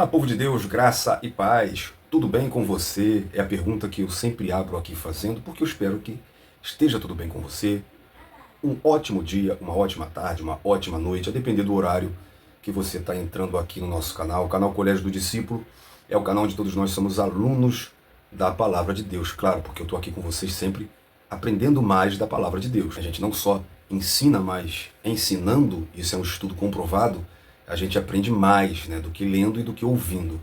Fala, povo de Deus, graça e paz. Tudo bem com você? É a pergunta que eu sempre abro aqui fazendo, porque eu espero que esteja tudo bem com você. Um ótimo dia, uma ótima tarde, uma ótima noite, a depender do horário que você está entrando aqui no nosso canal. O canal Colégio do Discípulo é o canal onde todos nós somos alunos da Palavra de Deus. Claro, porque eu estou aqui com vocês sempre aprendendo mais da Palavra de Deus. A gente não só ensina, mas ensinando, isso é um estudo comprovado, a gente aprende mais, do que lendo e do que ouvindo.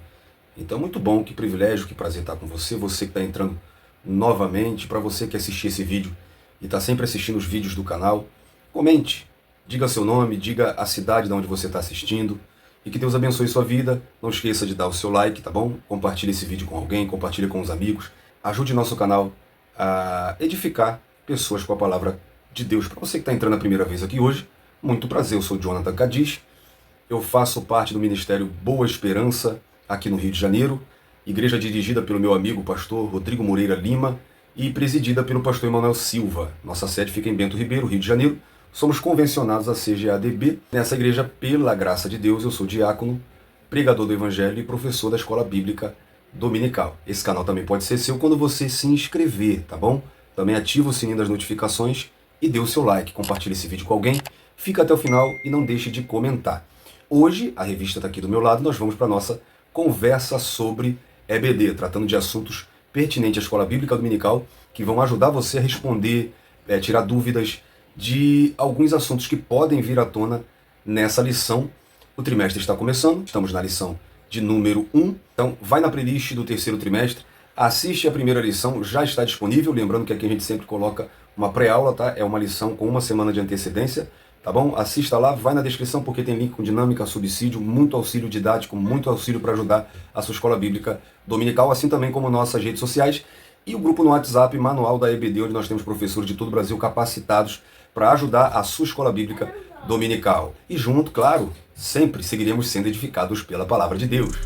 Então, muito bom, que privilégio, que prazer estar com você. Você que está entrando novamente, para você que assistiu esse vídeo e está sempre assistindo os vídeos do canal, comente, diga seu nome, diga a cidade de onde você está assistindo e que Deus abençoe sua vida. Não esqueça de dar o seu like, tá bom? Compartilhe esse vídeo com alguém, compartilhe com os amigos. Ajude nosso canal a edificar pessoas com a palavra de Deus. Para você que está entrando a primeira vez aqui hoje, muito prazer, eu sou Jonathan Cadiz. Eu faço parte do Ministério Boa Esperança, aqui no Rio de Janeiro, igreja dirigida pelo meu amigo pastor Rodrigo Moreira Lima e presidida pelo pastor Emanuel Silva. Nossa sede fica em Bento Ribeiro, Rio de Janeiro. Somos convencionados a CGADB. Nessa igreja, pela graça de Deus, eu sou diácono, pregador do Evangelho e professor da Escola Bíblica Dominical. Esse canal também pode ser seu quando você se inscrever, tá bom? Também ativa o sininho das notificações e dê o seu like. Compartilhe esse vídeo com alguém. Fica até o final e não deixe de comentar. Hoje, a revista está aqui do meu lado, nós vamos para a nossa conversa sobre EBD, tratando de assuntos pertinentes à Escola Bíblica Dominical, que vão ajudar você a responder, tirar dúvidas de alguns assuntos que podem vir à tona nessa lição. O trimestre está começando, estamos na lição de número 1, então vai na playlist do terceiro trimestre, assiste a primeira lição, já está disponível, lembrando que aqui a gente sempre coloca uma pré-aula, tá? É uma lição com uma semana de antecedência. Tá bom? Assista lá, vai na descrição porque tem link com dinâmica, subsídio, muito auxílio didático, muito auxílio para ajudar a sua escola bíblica dominical, assim também como nossas redes sociais e o grupo no WhatsApp, Manual da EBD, onde nós temos professores de todo o Brasil capacitados para ajudar a sua escola bíblica dominical. E junto, claro, sempre seguiremos sendo edificados pela palavra de Deus.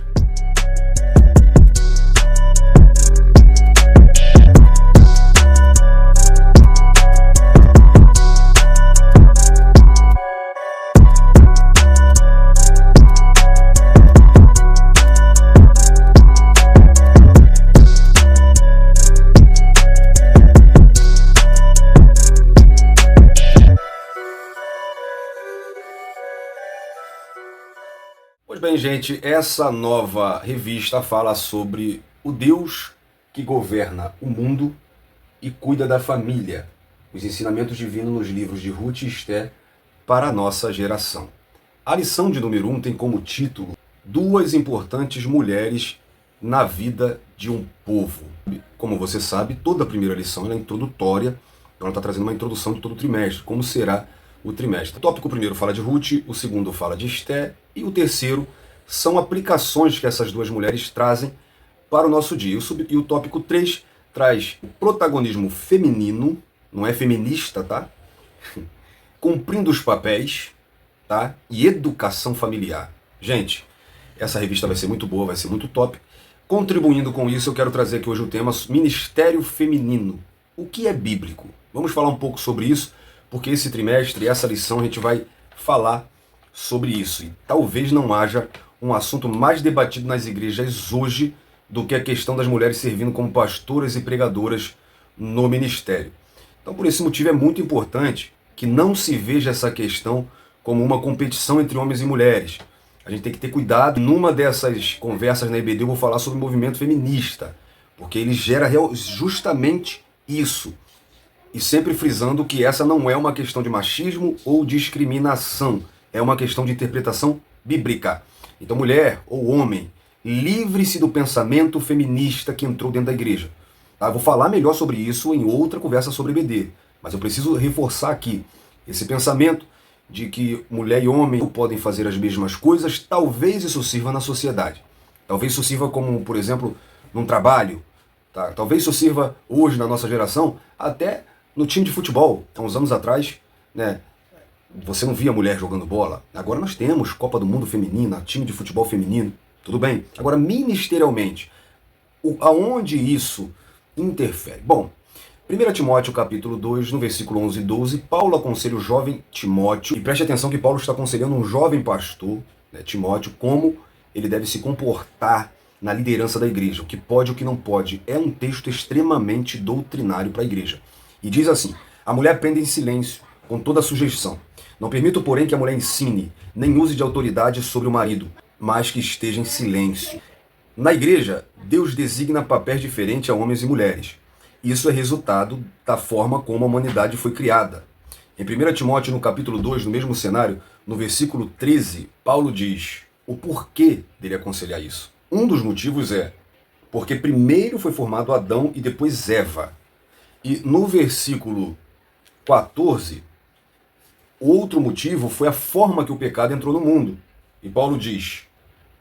Pois bem, gente, essa nova revista fala sobre o Deus que governa o mundo e cuida da família. Os ensinamentos divinos nos livros de Ruth e Esté para a nossa geração. A lição de número 1 tem como título Duas importantes mulheres na vida de um povo. Como você sabe, toda a primeira lição é introdutória, então ela está trazendo uma introdução de todo o trimestre, como será o trimestre. O tópico primeiro fala de Ruth, o segundo fala de Esté e o terceiro são aplicações que essas duas mulheres trazem para o nosso dia. E o tópico 3 traz o protagonismo feminino, não é feminista, tá? Cumprindo os papéis, tá? E educação familiar. Gente, essa revista vai ser muito boa, vai ser muito top. Contribuindo com isso, eu quero trazer aqui hoje o tema Ministério Feminino. O que é bíblico? Vamos falar um pouco sobre isso, porque esse trimestre, essa lição, a gente vai falar sobre isso. E talvez não haja um assunto mais debatido nas igrejas hoje do que a questão das mulheres servindo como pastoras e pregadoras no ministério. Então, por esse motivo, é muito importante que não se veja essa questão como uma competição entre homens e mulheres. A gente tem que ter cuidado. Numa dessas conversas na EBD eu vou falar sobre o movimento feminista, porque ele gera justamente isso. E sempre frisando que essa não é uma questão de machismo ou discriminação, é uma questão de interpretação bíblica. Então, mulher ou homem, livre-se do pensamento feminista que entrou dentro da igreja. Tá? Vou falar melhor sobre isso em outra conversa sobre EBD, mas eu preciso reforçar aqui esse pensamento de que mulher e homem podem fazer as mesmas coisas. Talvez isso sirva na sociedade. Talvez isso sirva como, por exemplo, num trabalho. Tá? Talvez isso sirva hoje na nossa geração até no time de futebol. Há uns anos atrás, você não via mulher jogando bola. Agora nós temos Copa do Mundo feminina, time de futebol feminino, tudo bem. Agora, ministerialmente, aonde isso interfere? Bom, 1 Timóteo capítulo 2, no versículo 11 e 12, Paulo aconselha o jovem Timóteo, e preste atenção que Paulo está aconselhando um jovem pastor, Timóteo, como ele deve se comportar na liderança da igreja, o que pode e o que não pode. É um texto extremamente doutrinário para a igreja. E diz assim: a mulher aprende em silêncio, com toda a sujeição. Não permito, porém, que a mulher ensine, nem use de autoridade sobre o marido, mas que esteja em silêncio. Na igreja, Deus designa papéis diferentes a homens e mulheres. Isso é resultado da forma como a humanidade foi criada. Em 1 Timóteo, no capítulo 2, no mesmo cenário, no versículo 13, Paulo diz o porquê dele aconselhar isso. Um dos motivos é porque primeiro foi formado Adão e depois Eva. E no versículo 14, outro motivo foi a forma que o pecado entrou no mundo. E Paulo diz: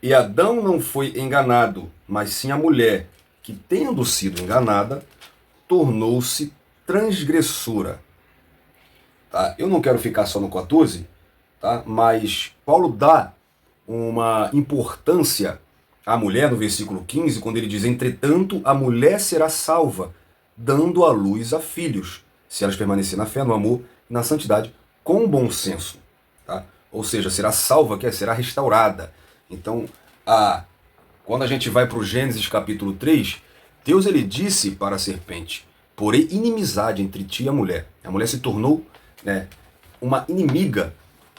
e Adão não foi enganado, mas sim a mulher, que tendo sido enganada, tornou-se transgressora. Tá? Eu não quero ficar só no 14, tá? Mas Paulo dá uma importância à mulher no versículo 15, quando ele diz: entretanto, a mulher será salva, dando à luz a filhos, se elas permanecerem na fé, no amor e na santidade, com bom senso. Tá? Ou seja, será salva, que será restaurada. Então, quando a gente vai para o Gênesis capítulo 3, Deus ele disse para a serpente: porém inimizade entre ti e a mulher. A mulher se tornou, né, uma inimiga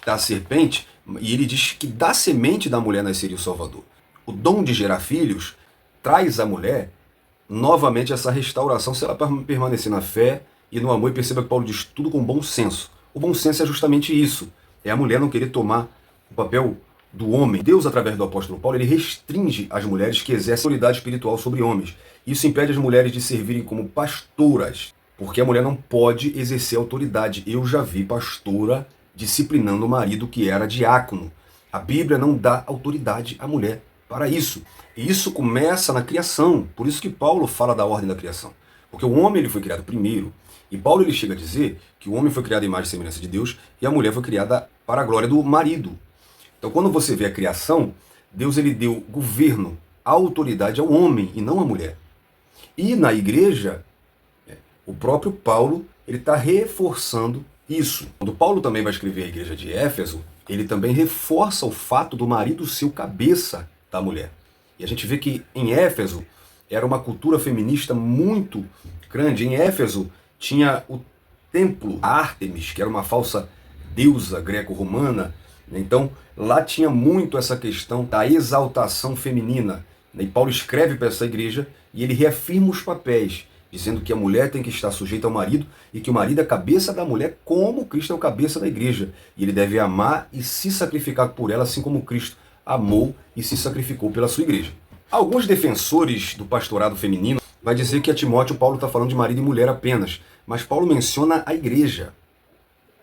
da serpente, e ele diz que da semente da mulher nasceria o Salvador. O dom de gerar filhos traz à mulher novamente essa restauração, se ela permanecer na fé e no amor. E perceba que Paulo diz tudo com bom senso. O bom senso é justamente isso, é a mulher não querer tomar o papel do homem. Deus, através do apóstolo Paulo, ele restringe as mulheres que exercem autoridade espiritual sobre homens. Isso impede as mulheres de servirem como pastoras, porque a mulher não pode exercer autoridade. Eu já vi pastora disciplinando o marido que era diácono. A Bíblia não dá autoridade à mulher para isso. E isso começa na criação. Por isso que Paulo fala da ordem da criação. Porque o homem ele foi criado primeiro. E Paulo ele chega a dizer que o homem foi criado à imagem e semelhança de Deus e a mulher foi criada para a glória do marido. Então, quando você vê a criação, Deus ele deu governo, autoridade ao homem e não à mulher. E na igreja, o próprio Paulo ele está reforçando isso. Quando Paulo também vai escrever a igreja de Éfeso, ele também reforça o fato do marido ser o cabeça da mulher. E a gente vê que em Éfeso era uma cultura feminista muito grande. Em Éfeso tinha o templo Ártemis, que era uma falsa deusa greco-romana. Então, lá tinha muito essa questão da exaltação feminina. E Paulo escreve para essa igreja e ele reafirma os papéis, dizendo que a mulher tem que estar sujeita ao marido e que o marido é a cabeça da mulher, como Cristo é o cabeça da igreja. E ele deve amar e se sacrificar por ela, assim como Cristo amou e se sacrificou pela sua igreja. Alguns defensores do pastorado feminino vai dizer que a Timóteo Paulo está falando de marido e mulher apenas, mas Paulo menciona a igreja.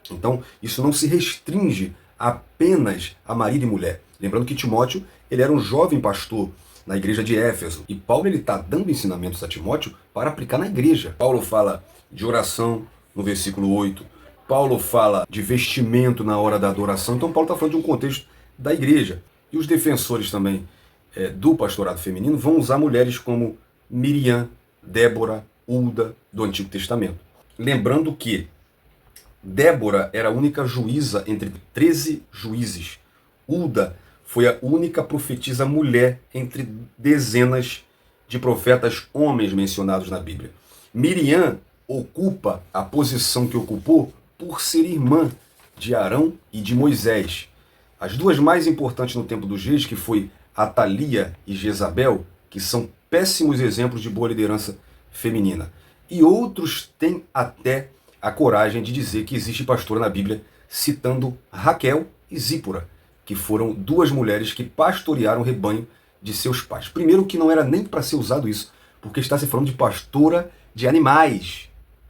Então, isso não se restringe apenas a marido e mulher. Lembrando que Timóteo ele era um jovem pastor na igreja de Éfeso. E Paulo está dando ensinamentos a Timóteo para aplicar na igreja. Paulo fala de oração no versículo 8. Paulo fala de vestimento na hora da adoração. Então Paulo está falando de um contexto da igreja. E os defensores também do pastorado feminino vão usar mulheres como Miriam, Débora, Hulda do Antigo Testamento. Lembrando que Débora era a única juíza entre 13 juízes. Hulda foi a única profetisa mulher entre dezenas de profetas homens mencionados na Bíblia. Miriam ocupa a posição que ocupou por ser irmã de Arão e de Moisés. As duas mais importantes no tempo dos reis, que foi Atalia e Jezabel, que são péssimos exemplos de boa liderança feminina. E outros têm até a coragem de dizer que existe pastora na Bíblia, citando Raquel e Zípora, que foram duas mulheres que pastorearam o rebanho de seus pais. Primeiro que não era nem para ser usado isso, porque está se falando de pastora de animais,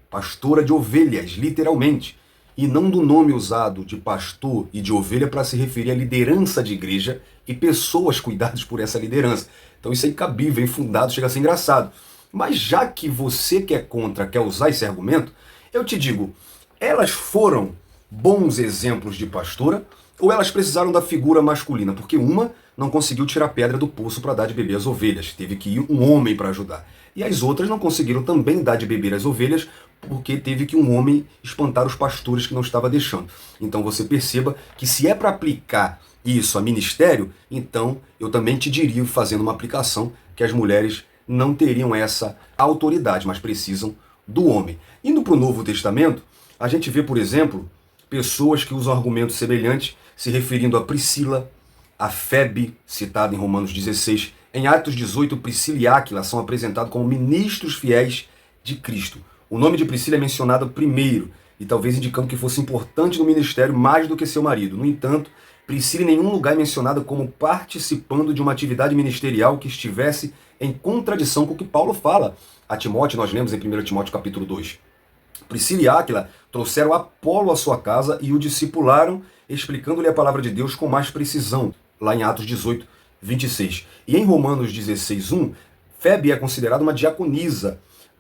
pastora de ovelhas, literalmente, e não do nome usado de pastor e de ovelha para se referir à liderança de igreja e pessoas cuidadas por essa liderança. Então isso é incabível, é infundado, chega a ser engraçado. Mas já que você que é contra quer usar esse argumento, eu te digo, elas foram bons exemplos de pastora ou elas precisaram da figura masculina? Porque uma não conseguiu tirar pedra do poço para dar de beber às ovelhas, teve que ir um homem para ajudar. E as outras não conseguiram também dar de beber às ovelhas, porque teve que um homem espantar os pastores que não estava deixando. Então você perceba que se é para aplicar isso a ministério, então eu também te diria, fazendo uma aplicação, que as mulheres não teriam essa autoridade, mas precisam do homem. Indo para o Novo Testamento, a gente vê, por exemplo, pessoas que usam argumentos semelhantes, se referindo a Priscila, a Febe, citada em Romanos 16. Em Atos 18, Priscila e Áquila são apresentados como ministros fiéis de Cristo. O nome de Priscila é mencionado primeiro, e talvez indicando que fosse importante no ministério mais do que seu marido. No entanto, Priscila em nenhum lugar é mencionada como participando de uma atividade ministerial que estivesse em contradição com o que Paulo fala a Timóteo. Nós lemos em 1 Timóteo capítulo 2. Priscila e Áquila trouxeram Apolo à sua casa e o discipularam, explicando-lhe a palavra de Deus com mais precisão, lá em Atos 18, 26. E em Romanos 16, 1, Febe é considerada uma diaconisa,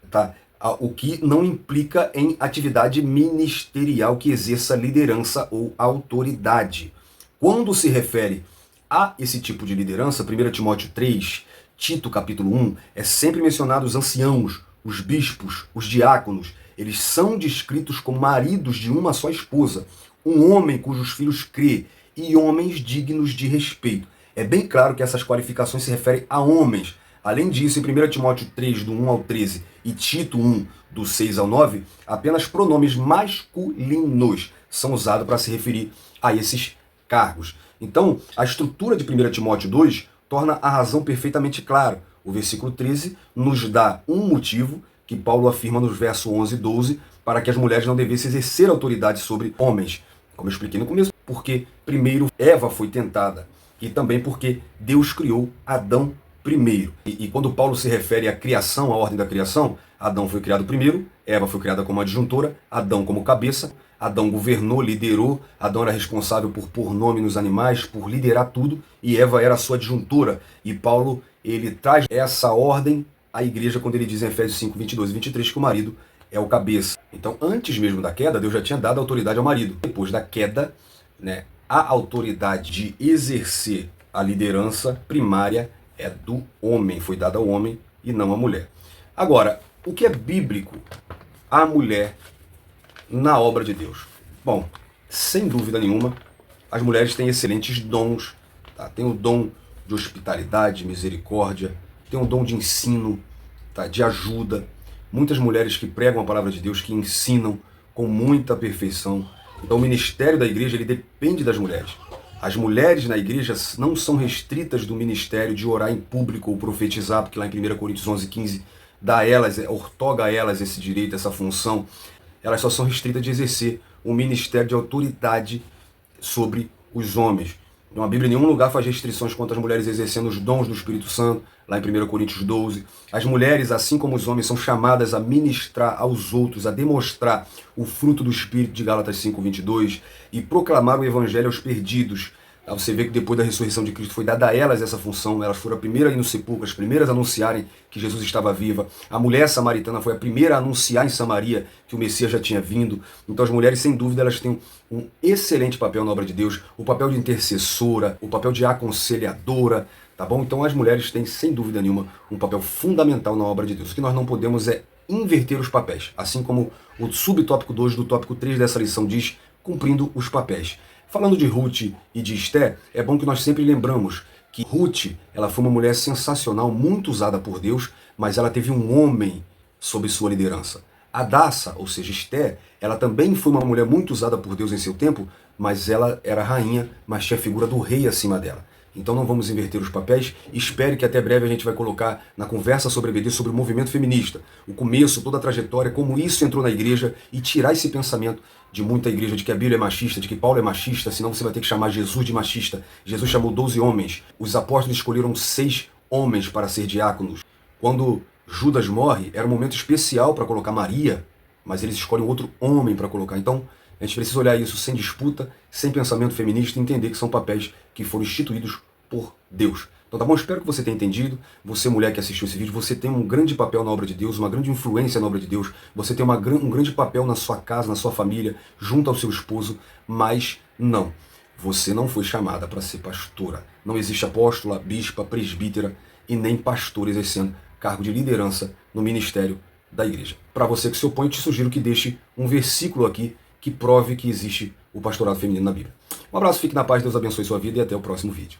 tá? O que não implica em atividade ministerial que exerça liderança ou autoridade. Quando se refere a esse tipo de liderança, 1 Timóteo 3, Tito capítulo 1, é sempre mencionado os anciãos, os bispos, os diáconos. Eles são descritos como maridos de uma só esposa, um homem cujos filhos crê, e homens dignos de respeito. É bem claro que essas qualificações se referem a homens. Além disso, em 1 Timóteo 3, do 1 ao 13, e Tito 1, do 6 ao 9, apenas pronomes masculinos são usados para se referir a esses cargos. Então, a estrutura de 1 Timóteo 2 torna a razão perfeitamente clara. O versículo 13 nos dá um motivo que Paulo afirma nos versos 11 e 12 para que as mulheres não devessem exercer autoridade sobre homens. Como eu expliquei no começo, porque primeiro Eva foi tentada e também porque Deus criou Adão primeiro. E quando Paulo se refere à criação, à ordem da criação, Adão foi criado primeiro, Eva foi criada como adjuntora, Adão como cabeça, Adão governou, liderou, Adão era responsável por pôr nome nos animais, por liderar tudo, e Eva era a sua adjuntora. E Paulo, ele traz essa ordem à igreja quando ele diz em Efésios 5, 22 e 23 que o marido é o cabeça. Então, antes mesmo da queda, Deus já tinha dado autoridade ao marido. Depois da queda, né, a autoridade de exercer a liderança primária é do homem, foi dada ao homem e não à mulher. Agora, o que é bíblico a mulher na obra de Deus? Bom, sem dúvida nenhuma, as mulheres têm excelentes dons, tá? Tem o dom de hospitalidade, misericórdia, tem o dom de ensino, tá? De ajuda. Muitas mulheres que pregam a palavra de Deus, que ensinam com muita perfeição. Então o ministério da igreja ele depende das mulheres. As mulheres na igreja não são restritas do ministério de orar em público ou profetizar, porque lá em 1 Coríntios 11, 15 dá a elas, ortoga a elas esse direito, essa função. Elas só são restritas de exercer um ministério de autoridade sobre os homens. Então a Bíblia em nenhum lugar faz restrições quanto às mulheres exercendo os dons do Espírito Santo, lá em 1 Coríntios 12. As mulheres, assim como os homens, são chamadas a ministrar aos outros, a demonstrar o fruto do Espírito de Gálatas 5, 22 e proclamar o Evangelho aos perdidos. Você vê que depois da ressurreição de Cristo foi dada a elas essa função, elas foram a primeira a ir no sepulcro, as primeiras a anunciarem que Jesus estava viva. A mulher samaritana foi a primeira a anunciar em Samaria que o Messias já tinha vindo. Então as mulheres, sem dúvida, elas têm um excelente papel na obra de Deus, o papel de intercessora, o papel de aconselhadora, tá bom? Então as mulheres têm, sem dúvida nenhuma, um papel fundamental na obra de Deus. O que nós não podemos é inverter os papéis, assim como o subtópico 2 do tópico 3 dessa lição diz, cumprindo os papéis. Falando de Ruth e de Esté, é bom que nós sempre lembramos que Ruth, ela foi uma mulher sensacional, muito usada por Deus, mas ela teve um homem sob sua liderança. Hadassa, ou seja, Esté, ela também foi uma mulher muito usada por Deus em seu tempo, mas ela era rainha, mas tinha a figura do rei acima dela. Então não vamos inverter os papéis. Espere que até breve a gente vai colocar na conversa sobre EBD sobre o movimento feminista. O começo, toda a trajetória, como isso entrou na igreja e tirar esse pensamento de muita igreja de que a Bíblia é machista, de que Paulo é machista, senão você vai ter que chamar Jesus de machista. Jesus chamou 12 homens. Os apóstolos escolheram 6 homens para ser diáconos. Quando Judas morre, era um momento especial para colocar Maria, mas eles escolhem outro homem para colocar. Então, a gente precisa olhar isso sem disputa, sem pensamento feminista e entender que são papéis que foram instituídos por Deus. Então tá bom? Espero que você tenha entendido. Você, mulher que assistiu esse vídeo, você tem um grande papel na obra de Deus, uma grande influência na obra de Deus. Você tem um grande papel na sua casa, na sua família, junto ao seu esposo, mas não. Você não foi chamada para ser pastora. Não existe apóstola, bispa, presbítera e nem pastor exercendo cargo de liderança no ministério da igreja. Para você que se opõe, eu te sugiro que deixe um versículo aqui que prove que existe o pastorado feminino na Bíblia. Um abraço, fique na paz, Deus abençoe sua vida e até o próximo vídeo.